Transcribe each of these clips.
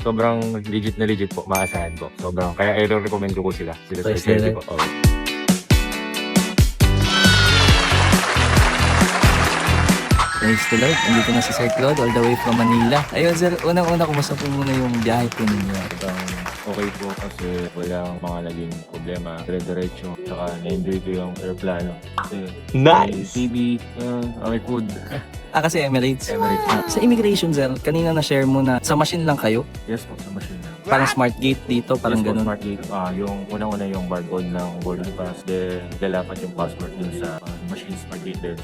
sobrang legit na legit po, maasahan po. Sobrang, kaya i-recommend ko po sila. Sila Okay, Sir Sherry sir. po. Oh. Praise the Lord. Andito na si Sir Claude all the way from Manila. Ayun sir, unang-una kumusta po muna yung biyahe po ninyo? Sobrang okay po kasi walang mga naging problema. Dire-diretso. Tsaka na-enjoy ko yung airplano. Kasi may TV, may food. Kasi Emirates. Emirates. Sa immigration sir, kanina na-share mo na sa machine lang kayo? Yes po, sa machine na. Parang smart gate dito, parang Yes po, ganun. Smart Gate. Yung unang-una yung barcode ng boarding pass. Then, lalapat yung password dun sa machine Smart Gate din.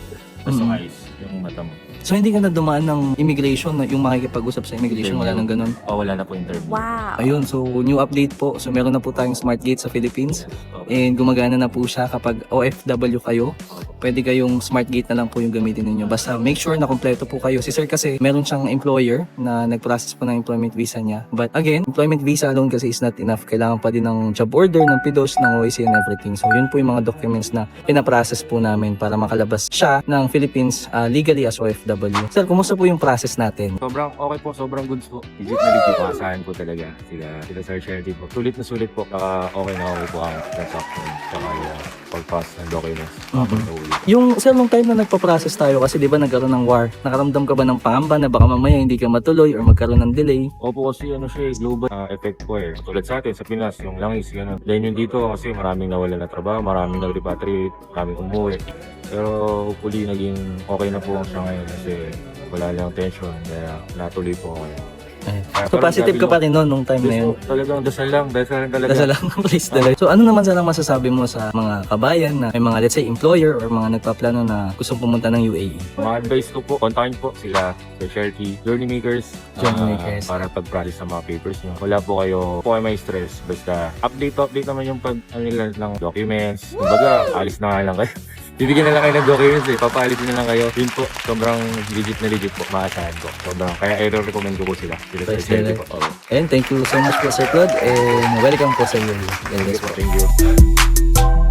Tapos Mhm. eyes, yung mata mo. So hindi ka na dumaan ng immigration, yung makikipag-usap sa immigration, wala nang ganun? Wala na po interview. Wow. Ayun, so new update po. So meron na po tayong smart gate sa Philippines. And gumagana na po siya kapag OFW kayo. Pwede kayong smart gate na lang po yung gamitin ninyo. Basta make sure na kompleto po kayo. Si sir kasi meron siyang employer na nag-process po ng employment visa niya. But again, employment visa alone kasi is not enough. Kailangan pa din ng job order, ng PIDOS, ng OIC and everything. So yun po yung mga documents na pinaprocess po namin para makalabas siya ng Philippines legally as OFW. Sir, kumusta po yung process natin? Sobrang okay po, sobrang goods po. Legit na legit, maasahan po talaga. Sila Sir Sherry po. Sulit na sulit po. Saka okay na okay po ang transaction. Saka yung pag-pass ng documents. Kapag nahuli. Yung sir, nung time na nagpa-process tayo kasi di ba nagkaroon ng war, nakaramdam ka ba ng pangamba na baka mamaya hindi ka matuloy or magkaroon ng delay? Opo kasi ano siya, global effect po eh. Tulad sa atin, sa Pinas, yung langis, gano'n. Then yung dito kasi maraming nawala na trabaho, maraming nag-repatriate, maraming umuwi. Pero hopefully naging okay na po siya ngayon kasi wala lang tension, kaya natuloy po ako. So positive ka pa rin noon nung time na yun? Talagang dasal lang talaga. Dasal lang, praise the Lord. So ano naman sana masasabi mo sa mga kabayan na may mga let's say employer or mga nagpaplano na gustong pumunta ng UAE? Mga advice ko po, kontakin po sila sa Sherky, Journey Makers, Journey Makers. para pag-process sa mga papers nyo. Wala po kayo may stress. Basta update naman yung nila ng documents. Kumbaga, alis na nga lang kayo. Bibigyan na lang kayo ng documents eh. Papaalisin na lang kayo. Yun po, sobrang legit na legit po. Maasahan po. Sobrang, kaya i-recommend ko po sila. Sila Praise sa Sherky the po. And thank you so much po Sir Claude and welcome po sa UAE. God bless po. Thank you.